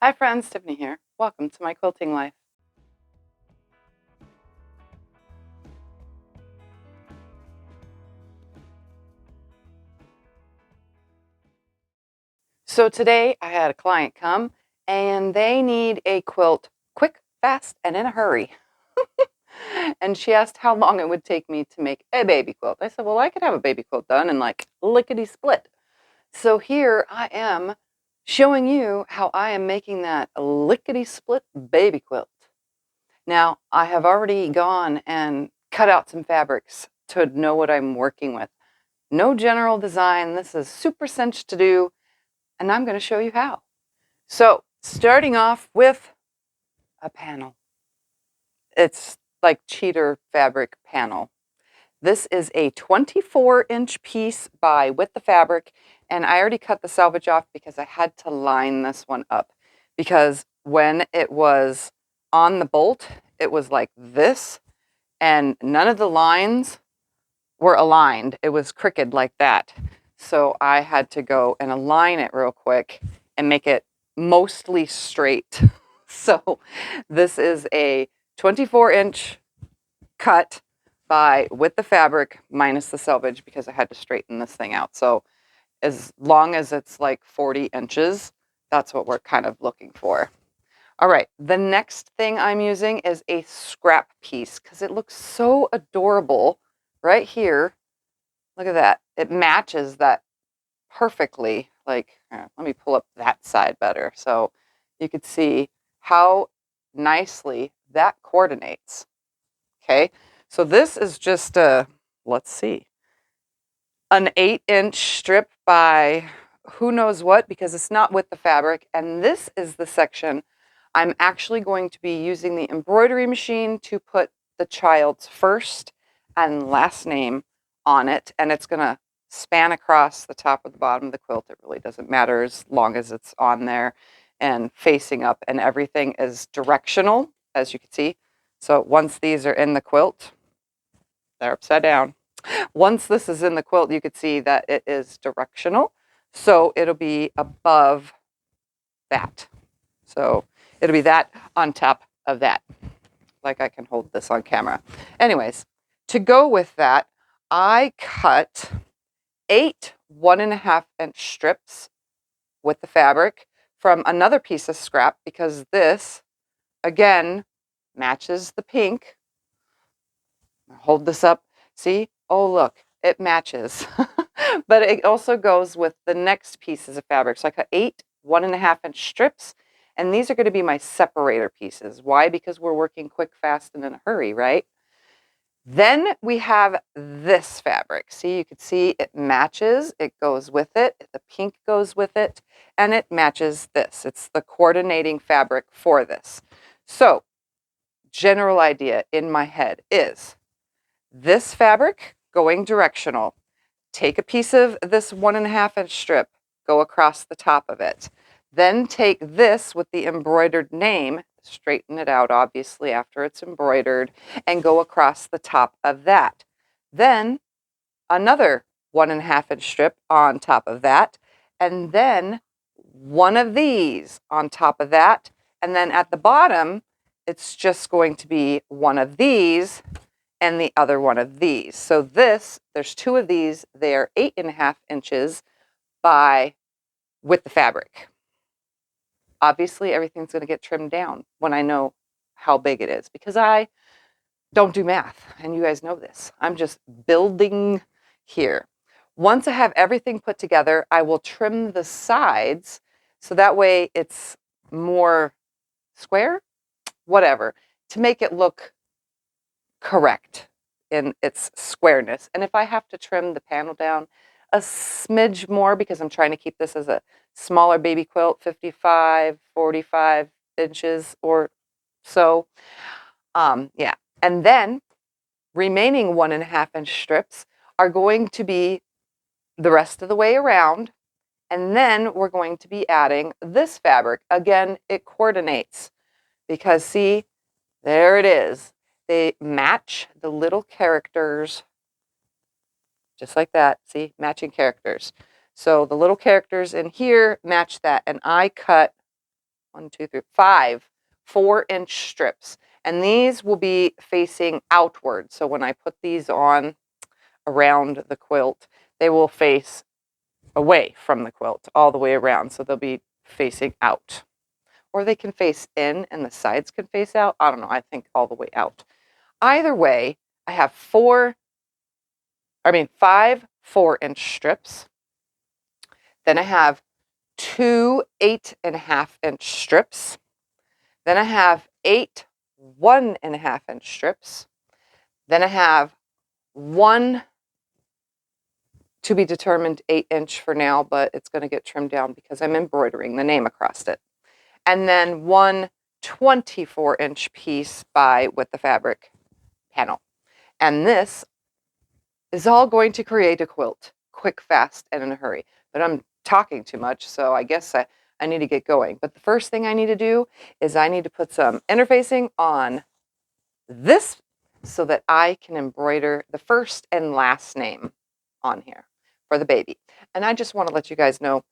Hi friends, Tiffany here. Welcome to my quilting life. So today I had a client come and they need a quilt quick, fast, and in a hurry. And she asked how long it would take me to make a baby quilt. I said, well, I could have a baby quilt done in like lickety split. So here I am showing you how I am making that lickety split baby quilt. Now, I have already gone and cut out some fabrics to know what I'm working with. No general design. This is super cinch to do, and I'm going to show you how. So, starting off with a panel. It's like cheater fabric panel. This is a 24-inch piece by Width of Fabric, and I already cut the selvage off because I had to line this one up. Because when it was on the bolt, it was like this, and none of the lines were aligned. It was crooked like that. So I had to go and align it real quick and make it mostly straight. So this is a 24-inch cut by Width of Fabric minus the selvage because I had to straighten this thing out. So as long as it's like 40 inches, that's what we're kind of looking for. All right, the next thing I'm using is a scrap piece because it looks so adorable right here. Look at that. It matches that perfectly. Like, let me pull up that side better so you could see how nicely that coordinates. Okay, so this is just a, let's see, an 8-inch strip by who knows what because it's not with the fabric. And this is the section I'm actually going to be using the embroidery machine to put the child's first and last name on it. And it's going to span across the top of the bottom of the quilt. It really doesn't matter as long as it's on there and facing up, and everything is directional, as you can see. So once these are in the quilt, they're upside down. Once this is in the quilt, you could see that it is directional. So it'll be above that. So it'll be that on top of that. Like I can hold this on camera. Anyways, to go with that, I cut 8 1.5-inch strips with the fabric from another piece of scrap because this, again, matches the pink. Hold this up. See? Oh, look, it matches. But it also goes with the next pieces of fabric. So I cut 8 1.5-inch strips, and these are going to be my separator pieces. Why? Because we're working quick, fast, and in a hurry, right? Then we have this fabric. See, you can see it matches. It goes with it. The pink goes with it, and it matches this. It's the coordinating fabric for this. So, general idea in my head is this fabric going directional. Take a piece of this 1.5-inch strip, go across the top of it. Then take this with the embroidered name, straighten it out obviously after it's embroidered, and go across the top of that. Then another 1.5-inch strip on top of that, and then one of these on top of that. And then at the bottom, it's just going to be one of these and the other one of these. So this, there's 2 of these. They are 8.5 inches by Width of Fabric. Obviously, everything's going to get trimmed down when I know how big it is because I don't do math, and you guys know this. I'm just building here. Once I have everything put together, I will trim the sides so that way it's more square, whatever, to make it look correct in its squareness. And if I have to trim the panel down a smidge more because I'm trying to keep this as a smaller baby quilt, 55, 45 inches or so, yeah. And then remaining 1.5-inch strips are going to be the rest of the way around. And then we're going to be adding this fabric. Again, it coordinates because see, there it is. They match the little characters just like that. See, matching characters. So the little characters in here match that. And I cut 1, 2, 3, 5 4-inch strips. And these will be facing outward. So when I put these on around the quilt, they will face away from the quilt all the way around. So they'll be facing out. Or they can face in and the sides can face out. I don't know. I think all the way out. Either way, I have 5 4-inch strips. Then I have 2 8.5-inch strips. Then I have 8 1.5-inch strips. Then I have 1 to be determined 8-inch for now, but it's going to get trimmed down because I'm embroidering the name across it. And then 1 24-inch piece by with the fabric panel. And this is all going to create a quilt, quick, fast, and in a hurry. But I'm talking too much, so I guess I need to get going. But the first thing I need to do is I need to put some interfacing on this so that I can embroider the first and last name on here for the baby. And I just want to let you guys know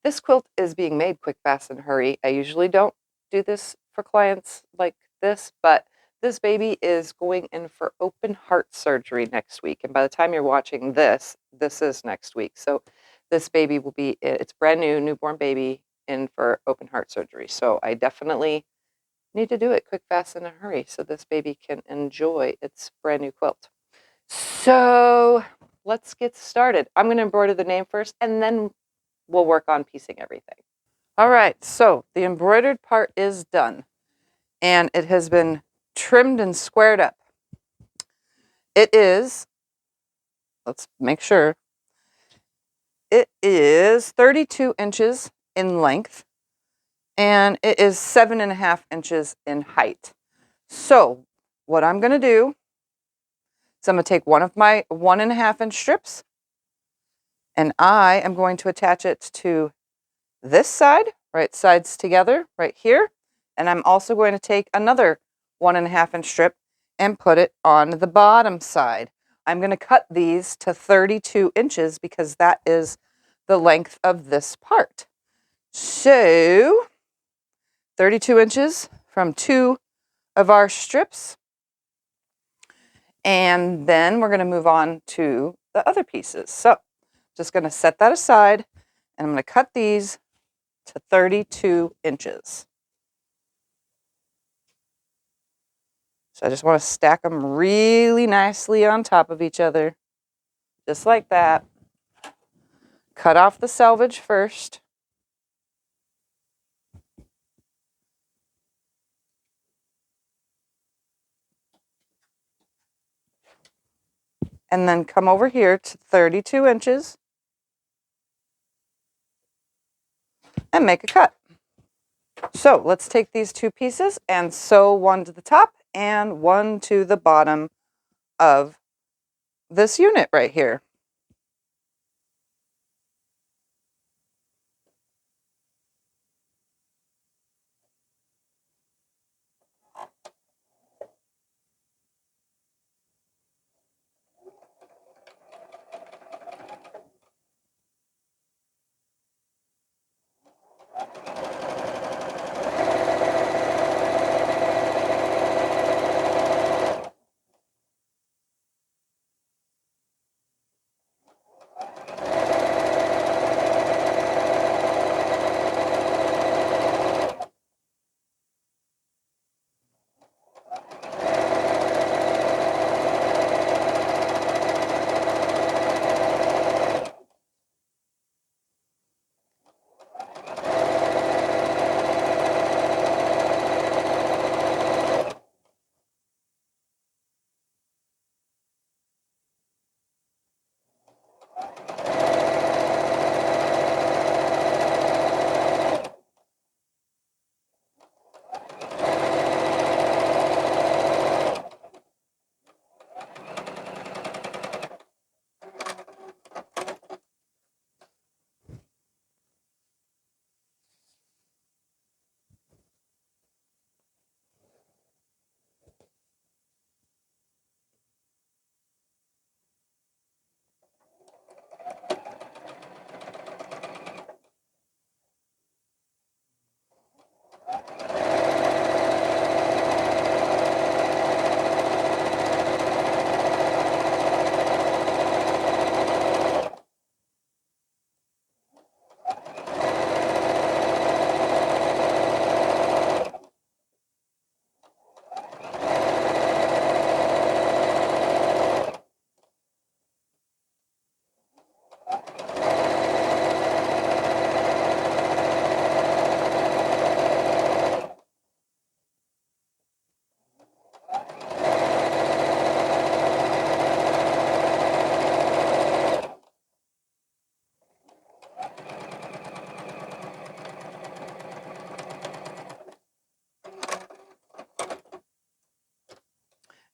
this quilt is being made quick, fast, and hurry. I usually don't do this for clients like this, but this baby is going in for open heart surgery next week. And by the time you're watching this, this is next week. So this baby will be, it's brand new, newborn baby in for open heart surgery. So I definitely need to do it quick, fast, and in a hurry so this baby can enjoy its brand new quilt. So let's get started. I'm going to embroider the name first, and then we'll work on piecing everything. All right, so the embroidered part is done, and it has been trimmed and squared up. It is, let's make sure, it is 32 inches in length, and it is 7.5 inches in height. So what I'm going to do is I'm going to take one of my 1.5-inch strips, and I am going to attach it to this side, right sides together, right here. And I'm also going to take another 1.5-inch strip and put it on the bottom side. I'm going to cut these to 32 inches because that is the length of this part. So 32 inches from 2 of our strips. And then we're going to move on to the other pieces. So just going to set that aside, and I'm going to cut these to 32 inches. So I just want to stack them really nicely on top of each other, just like that. Cut off the selvage first. And then come over here to 32 inches and make a cut. So let's take these two pieces and sew one to the top and one to the bottom of this unit right here.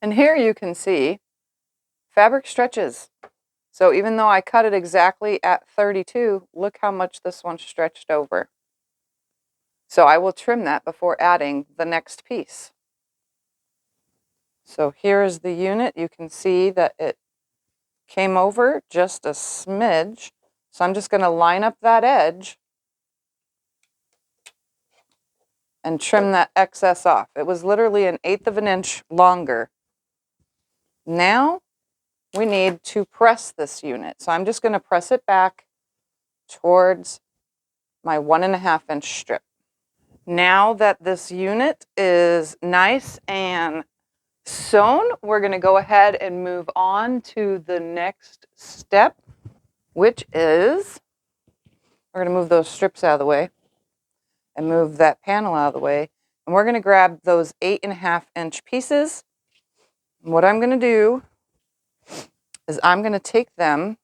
And here you can see fabric stretches. So even though I cut it exactly at 32, look how much this one stretched over. So I will trim that before adding the next piece. So here's the unit. You can see that it came over just a smidge. So I'm just going to line up that edge and trim that excess off. It was literally 1/8 of an inch longer. Now we need to press this unit. So I'm just going to press it back towards my 1.5 inch strip. Now that this unit is nice and sewn, we're going to go ahead and move on to the next step, which is, we're going to move those strips out of the way and move that panel out of the way. And we're going to grab those 8.5 inch pieces. And what I'm going to do is I'm going to take them,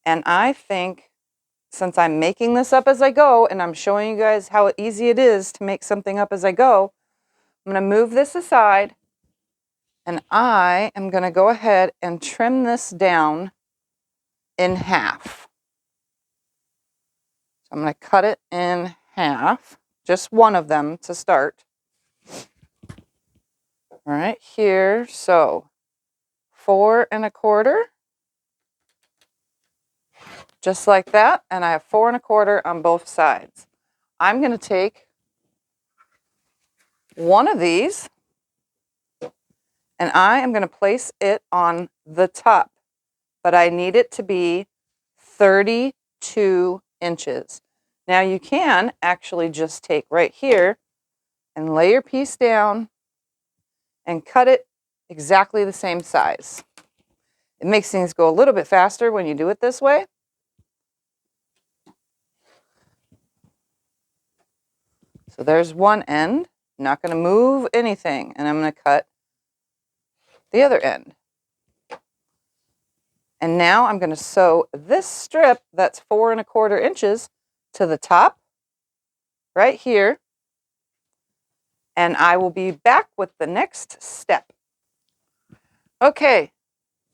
and I think, since I'm making this up as I go, and I'm showing you guys how easy it is to make something up as I go, I'm going to move this aside, and I am going to go ahead and trim this down in half. So I'm going to cut it in half, just one of them to start. Right here, so 4 1/4, just like that, and I have 4 1/4 on both sides. I'm going to take one of these, and I am going to place it on the top, but I need it to be 32 inches. Now you can actually just take right here and lay your piece down and cut it exactly the same size. It makes things go a little bit faster when you do it this way. So there's one end. I'm not going to move anything, and I'm going to cut the other end. And now I'm going to sew this strip that's 4 1/4 inches to the top right here, and I will be back with the next step. Okay,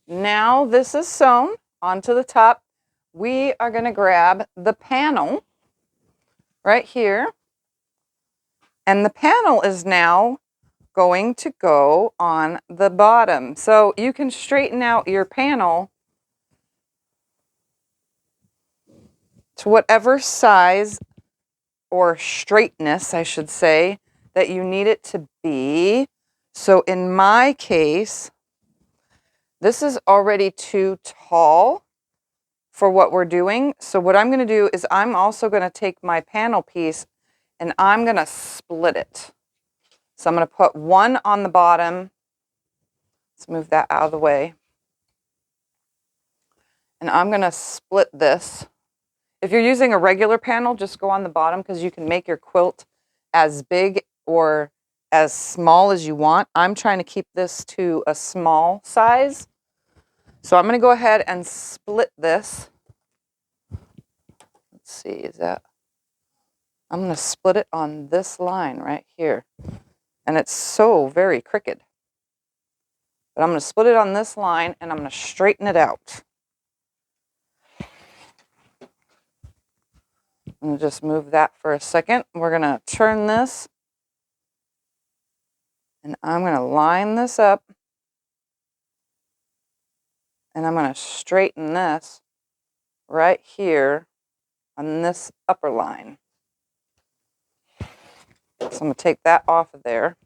now this is sewn onto the top. We are going to grab the panel right here, and the panel is now going to go on the bottom. So you can straighten out your panel to whatever size or straightness, I should say, that you need it to be. So in my case, this is already too tall for what we're doing. So what I'm going to do is I'm also going to take my panel piece and I'm going to split it. So I'm going to put one on the bottom. Let's move that out of the way. And I'm going to split this. If you're using a regular panel, just go on the bottom because you can make your quilt as big or as small as you want. I'm trying to keep this to a small size. So I'm going to go ahead and split this. Let's see, is that? I'm going to split it on this line right here. And it's so very crooked. But I'm going to split it on this line and I'm going to straighten it out. I'm going to just move that for a second. We're going to turn this. And I'm going to line this up. And I'm going to straighten this right here on this upper line. So I'm going to take that off of there.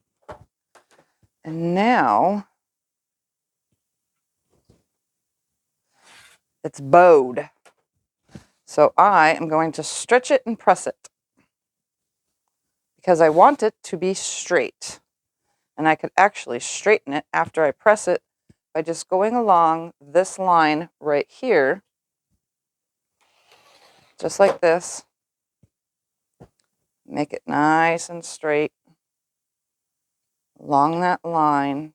And now it's bowed. So I am going to stretch it and press it because I want it to be straight. And I could actually straighten it after I press it by just going along this line right here, just like this. Make it nice and straight along that line.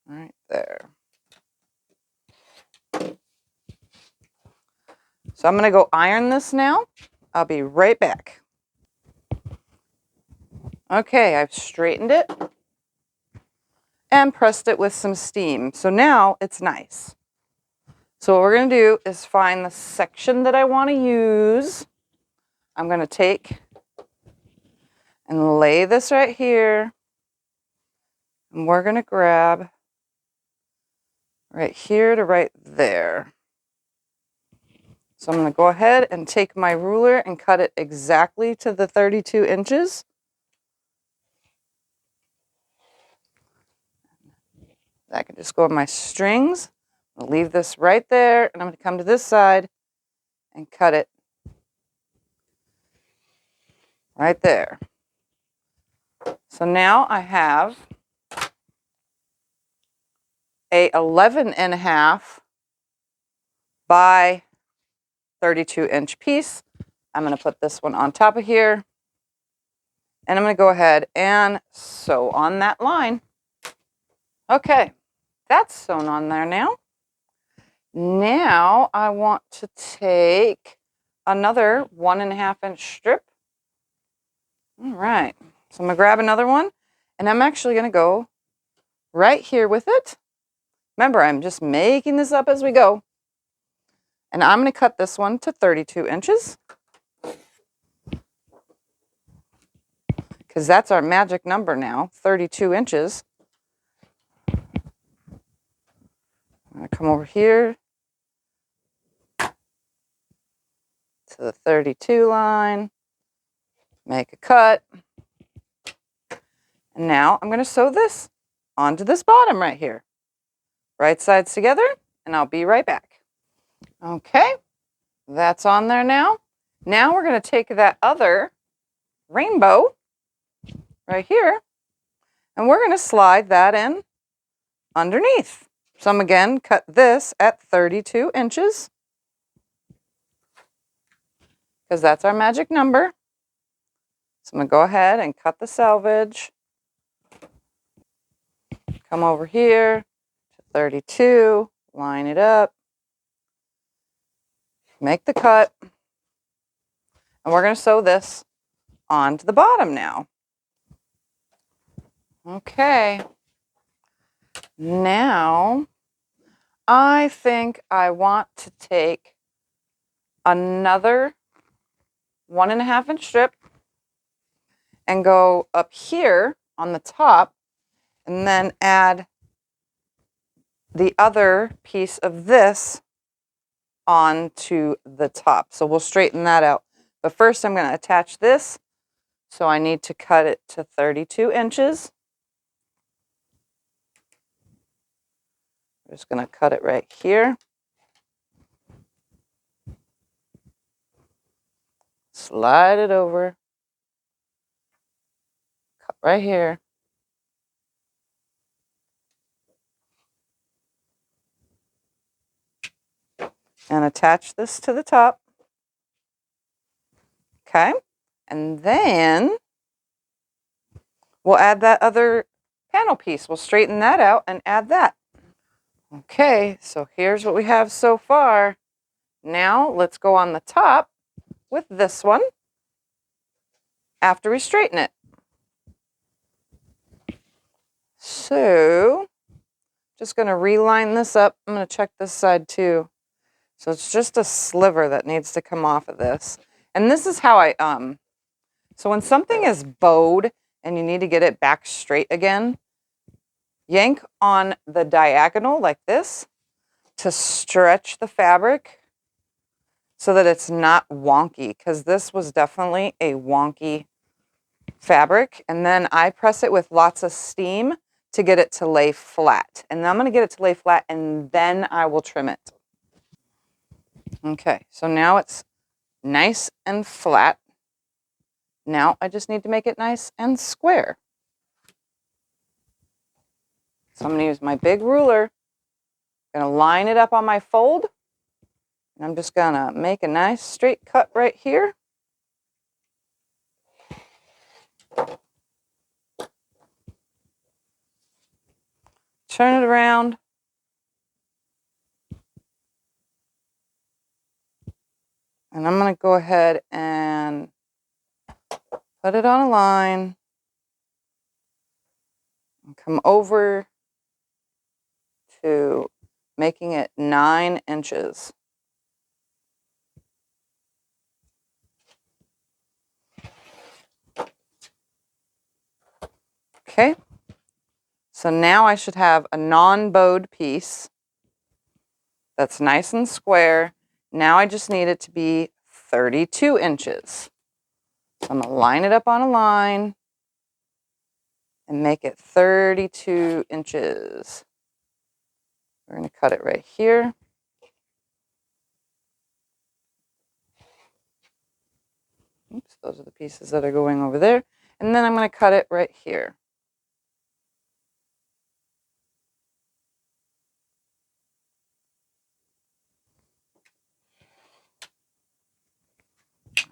Right there. So I'm going to go iron this now. I'll be right back. Okay, I've straightened it and pressed it with some steam. So now it's nice. So what we're going to do is find the section that I want to use. I'm going to take and lay this right here. And we're going to grab right here to right there. So I'm going to go ahead and take my ruler and cut it exactly to the 32 inches. That can just go on my strings. I'll leave this right there, and I'm going to come to this side and cut it right there. So now I have a 11.5 by 32 inch piece. I'm going to put this one on top of here, and I'm going to go ahead and sew on that line. Okay, that's sewn on there now. Now I want to take another 1.5 inch strip. All right, so I'm going to grab another one, and I'm actually going to go right here with it. Remember, I'm just making this up as we go. And I'm going to cut this one to 32 inches. Because that's our magic number now, 32 inches. I'm going to come over here to the 32 line, make a cut. And now I'm going to sew this onto this bottom right here. Right sides together, and I'll be right back. Okay, that's on there now. Now we're going to take that other rainbow right here, and we're going to slide that in underneath. So I'm again cut this at 32 inches because that's our magic number. So I'm going to go ahead and cut the selvage. Come over here to 32, line it up, make the cut, and we're going to sew this onto the bottom now. Okay, now I think I want to take another 1.5 inch strip and go up here on the top and then add the other piece of this onto the top. So we'll straighten that out. But first I'm going to attach this. So I need to cut it to 32 inches. I'm just going to cut it right here. Slide it over. Cut right here. And attach this to the top. Okay. And then we'll add that other panel piece. We'll straighten that out and add that. Okay, so here's what we have so far. Now let's go on the top with this one after we straighten it. So just going to reline this up. I'm going to check this side too. So it's just a sliver that needs to come off of this. And this is how I, so when something is bowed and you need to get it back straight again, yank on the diagonal like this to stretch the fabric so that it's not wonky, because this was definitely a wonky fabric. And then I press it with lots of steam to get it to lay flat. And I'm going to get it to lay flat and then I will trim it. Okay, so now it's nice and flat. Now I just need to make it nice and square. So I'm going to use my big ruler. I'm going to line it up on my fold. And I'm just going to make a nice straight cut right here. Turn it around. And I'm going to go ahead and put it on a line and come over to making it 9 inches. Okay, so now I should have a non-bowed piece that's nice and square. Now I just need it to be 32 inches. So I'm going to line it up on a line and make it 32 inches. We're going to cut it right here. Oops, those are the pieces that are going over there. And then I'm going to cut it right here.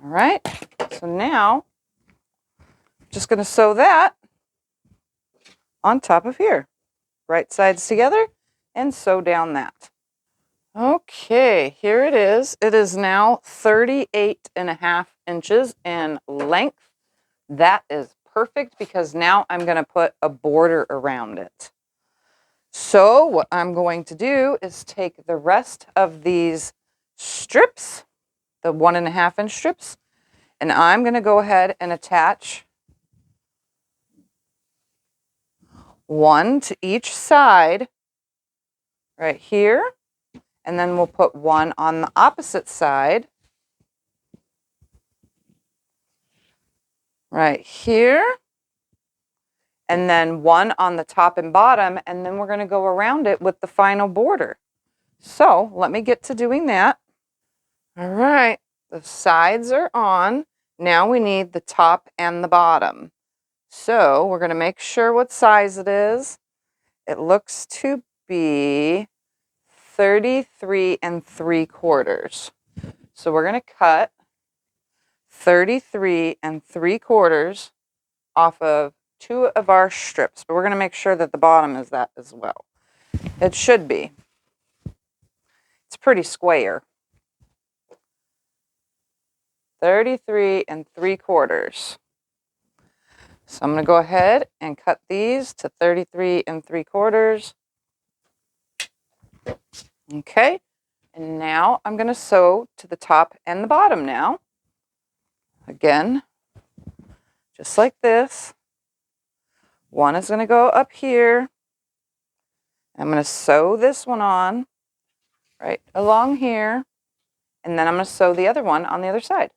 All right, so now I'm just going to sew that on top of here. Right sides together and sew down that. Okay, here it is. It is now 38.5 inches in length. That is perfect because now I'm going to put a border around it. So what I'm going to do is take the rest of these strips, the 1.5 inch strips, and I'm going to go ahead and attach one to each side right here, and then we'll put one on the opposite side right here, and then one on the top and bottom, and then we're going to go around it with the final border. So let me get to doing that. All right, the sides are on. Now we need the top and the bottom. So we're going to make sure what size it is. It looks to be 33 3/4. So we're going to cut 33 3/4 off of 2 of our strips, but we're going to make sure that the bottom is that as well. It should be. It's pretty square. 33 3/4. So I'm going to go ahead and cut these to 33 3/4. Okay, and now I'm going to sew to the top and the bottom now. Again, just like this. One is going to go up here. I'm going to sew this one on right along here, and then I'm going to sew the other one on the other side.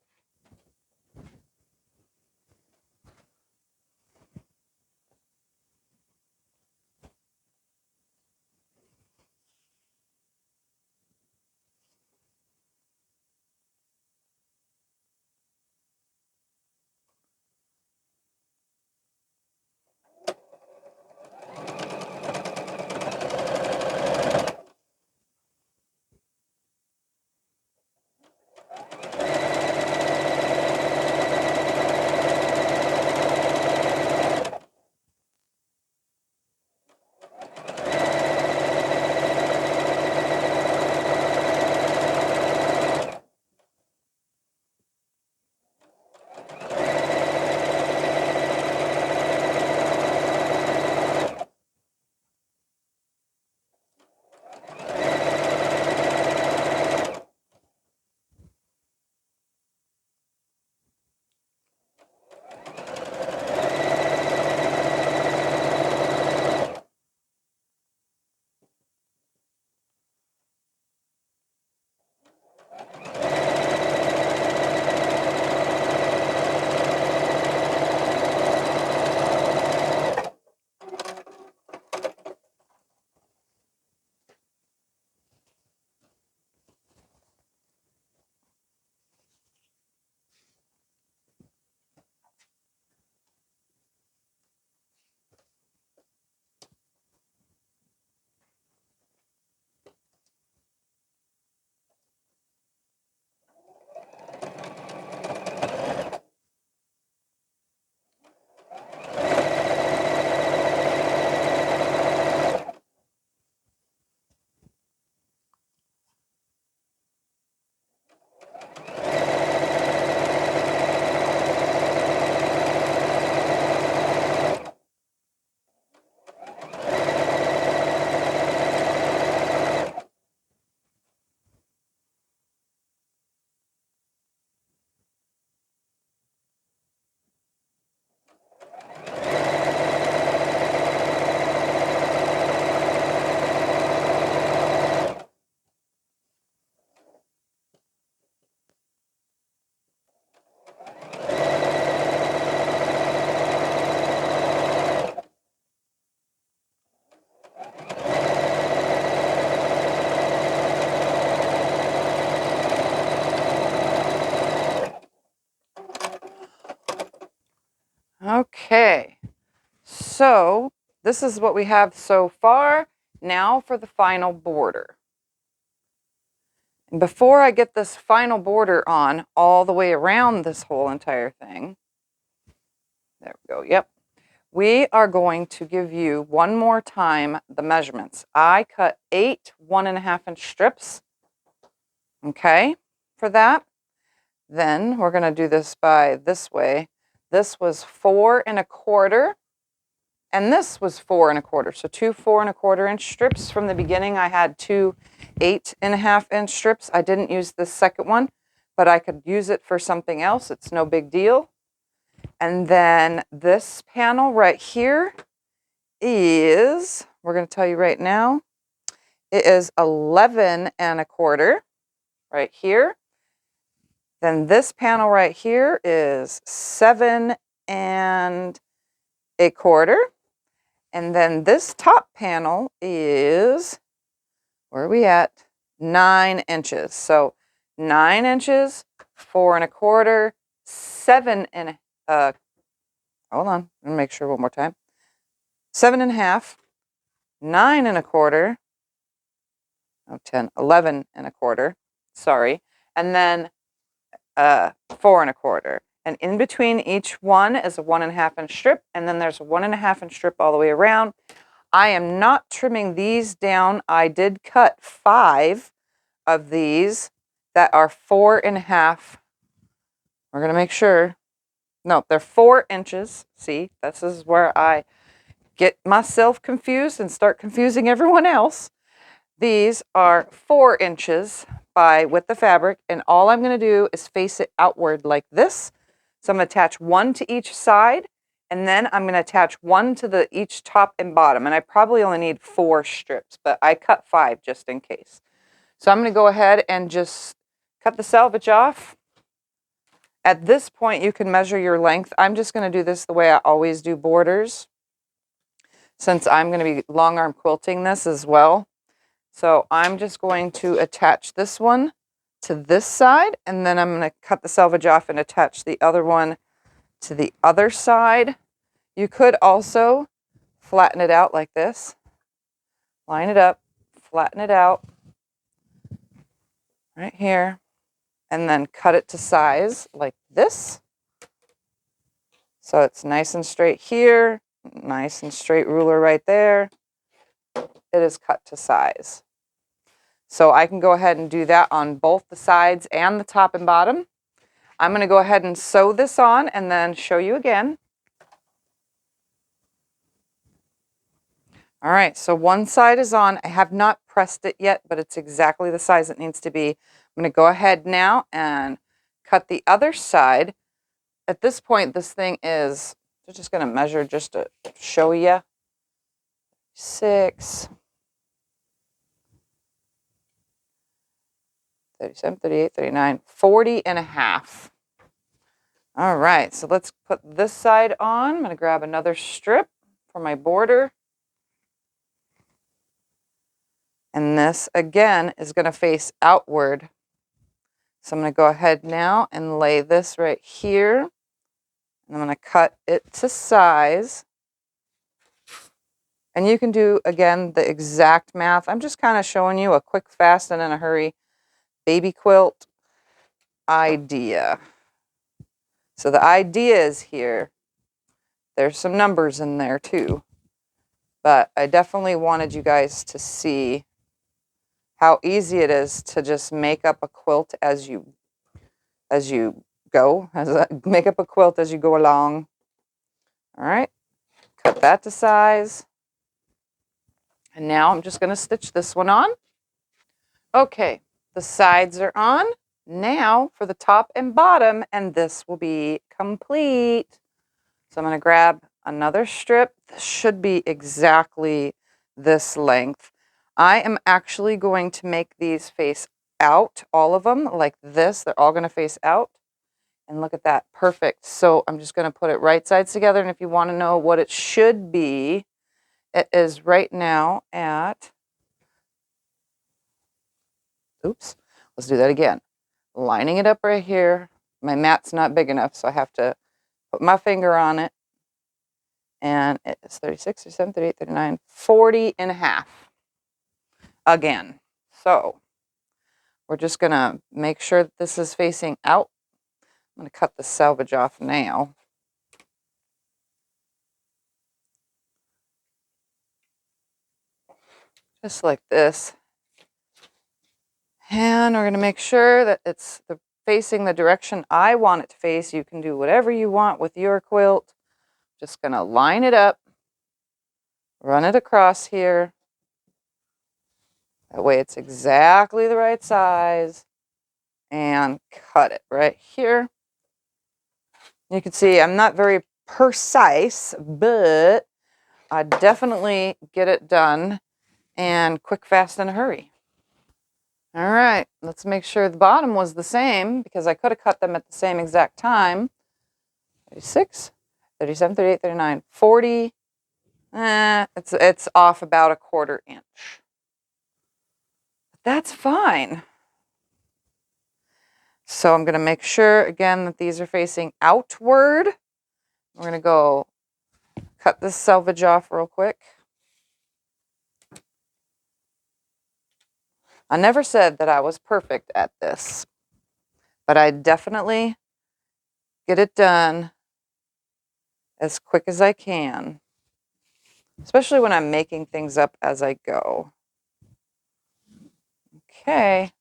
Okay, so this is what we have so far. Now for the final border. And before I get this final border on all the way around this whole entire thing, there we go, yep. We are going to give you one more time the measurements. I cut 8 1.5-inch strips, okay, for that. Then we're going to do this by this way. This was 4 1/4, and this was 4 1/4. So 2 4 1/4-inch strips. From the beginning, I had 2 8.5-inch strips. I didn't use this second one, but I could use it for something else. It's no big deal. And then this panel right here is, we're going to tell you right now, it is 11 1/4 right here. Then this panel right here is 7 1/4. And then this top panel is, where are we at? 9 inches. So 9 inches, 4 1/4, 7 and, hold on, let me make sure one more time. 7 1/2, 9 1/4, 10, 11 1/4, sorry. And then 4 1/4. And in between each one is a 1.5-inch strip, and then there's a 1.5-inch strip all the way around. I am not trimming these down. I did cut 5 of these that are 4 1/2. We're going to make sure. No, they're 4 inches. See, this is where I get myself confused and start confusing everyone else. These are 4 inches by width of fabric, and all I'm going to do is face it outward like this. So I'm going to attach 1 to each side, and then I'm going to attach 1 to each top and bottom. And I probably only need 4 strips, but I cut 5 just in case. So I'm going to go ahead and just cut the selvage off. At this point, you can measure your length. I'm just going to do this the way I always do borders, since I'm going to be long arm quilting this as well. So I'm just going to attach this one to this side, and then I'm going to cut the selvage off and attach the other one to the other side. You could also flatten it out like this. Line it up, flatten it out right here, and then cut it to size like this. So it's nice and straight here, nice and straight ruler right there. It is cut to size. So I can go ahead and do that on both the sides and the top and bottom. I'm going to go ahead and sew this on and then show you again. All right, so one side is on. I have not pressed it yet, but it's exactly the size it needs to be. I'm going to go ahead now and cut the other side. At this point, this thing is, I'm just going to measure just to show you. 6, 37, 38, 39, 40 1/2. All right, so let's put this side on. I'm going to grab another strip for my border. And this, again, is going to face outward. So I'm going to go ahead now and lay this right here. And I'm going to cut it to size. And you can do, again, the exact math. I'm just kind of showing you a quick, fast, and in a hurry baby quilt idea. So the idea is here. There's some numbers in there too. But I definitely wanted you guys to see how easy it is to just make up a quilt as you go. Make up a quilt as you go along. All right, cut that to size. And now I'm just going to stitch this one on. Okay, the sides are on. Now for the top and bottom, and this will be complete. So I'm going to grab another strip. This should be exactly this length. I am actually going to make these face out, all of them, like this. They're all going to face out. And look at that, perfect. So I'm just going to put it right sides together. And if you want to know what it should be, it is right now at, oops, let's do that again. Lining it up right here. My mat's not big enough, so I have to put my finger on it And it's 36, 37, 38, 39, 40 and a half again. So we're just going to make sure that this is facing out. I'm going to cut the selvage off now. Just like this. And we're going to make sure that it's facing the direction I want it to face. You can do whatever you want with your quilt. Just going to line it up, run it across here. That way it's exactly the right size. And cut it right here. You can see I'm not very precise, but I definitely get it done and quick, fast, in a hurry. All right, let's make sure the bottom was the same because I could have cut them at the same exact time. 36, 37, 38, 39, 40. It's off about a 1/4 inch. That's fine. So I'm going to make sure, again, that these are facing outward. We're going to go cut this selvage off real quick. I never said that I was perfect at this, but I definitely get it done as quick as I can, especially when I'm making things up as I go. Okay.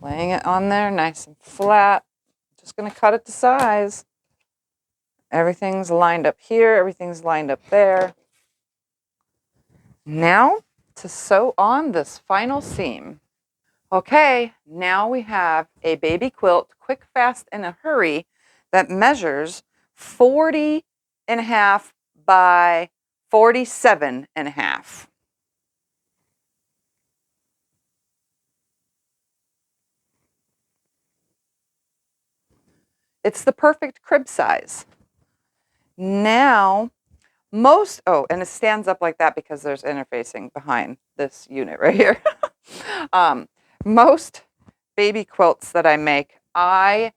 Laying it on there nice and flat. Just going to cut it to size. Everything's lined up here. Everything's lined up there. Now to sew on this final seam. Okay, now we have a baby quilt, quick, fast, in a hurry, that measures 40 and a half by 47 and a half. It's the perfect crib size. Now, and it stands up like that because there's interfacing behind this unit right here. Most baby quilts that I make, I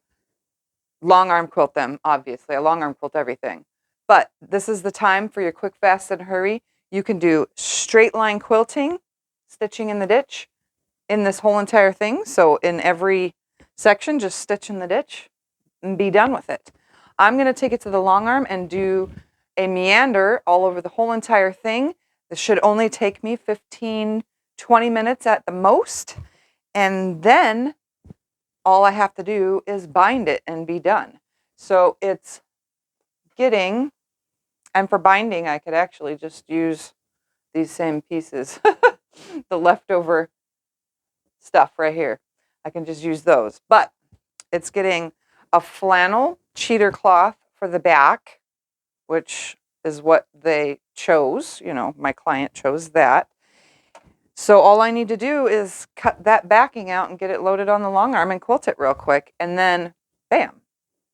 long arm quilt them, obviously. I long arm quilt everything. But this is the time for your quick, fast, and hurry. You can do straight line quilting, stitching in the ditch, in this whole entire thing. So in every section, just stitch in the ditch and be done with it. I'm going to take it to the long arm and do a meander all over the whole entire thing. This should only take me 15, 20 minutes at the most. And then all I have to do is bind it and be done. So it's getting, and for binding, I could actually just use these same pieces, the leftover stuff right here. I can just use those. But it's getting a flannel cheater cloth for the back, which is what they chose. You know, my client chose that. So all I need to do is cut that backing out and get it loaded on the long arm and quilt it real quick. And then, bam,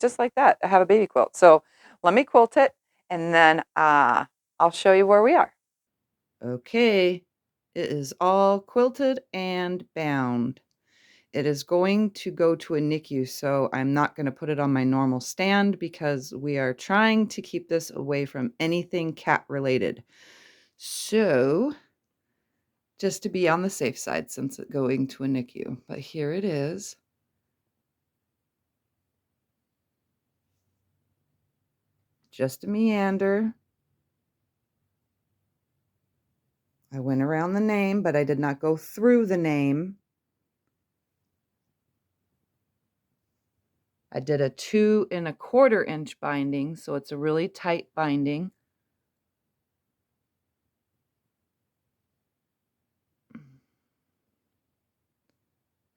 just like that, I have a baby quilt. So let me quilt it, and then I'll show you where we are. Okay, it is all quilted and bound. It is going to go to a NICU, so I'm not going to put it on my normal stand because we are trying to keep this away from anything cat related. So just to be on the safe side since it's going to a NICU. But here it is. Just a meander. I went around the name, but I did not go through the name. I did a 2 1/4 inch binding, so it's a really tight binding.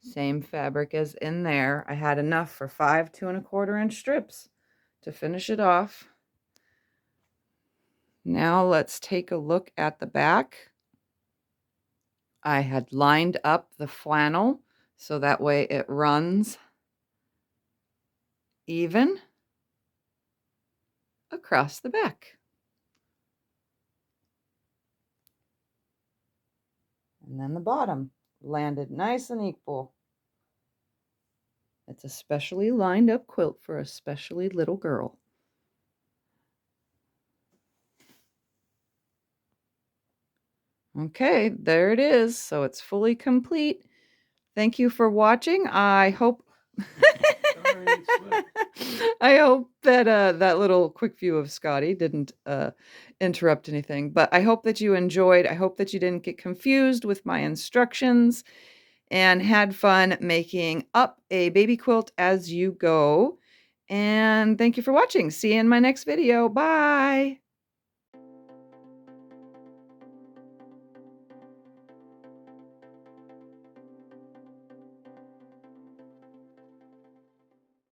Same fabric as in there. I had enough for 5 2 1/4 inch strips to finish it off. Now let's take a look at the back. I had lined up the flannel so that way it runs even across the back. And then the bottom landed nice and equal. It's a specially lined up quilt for a specially little girl. Okay, there it is. So it's fully complete. Thank you for watching. I hope I hope that that little quick view of Scotty didn't interrupt anything, but I hope that you enjoyed. I hope that you didn't get confused with my instructions and had fun making up a baby quilt as you go. And thank you for watching. See you in my next video. Bye.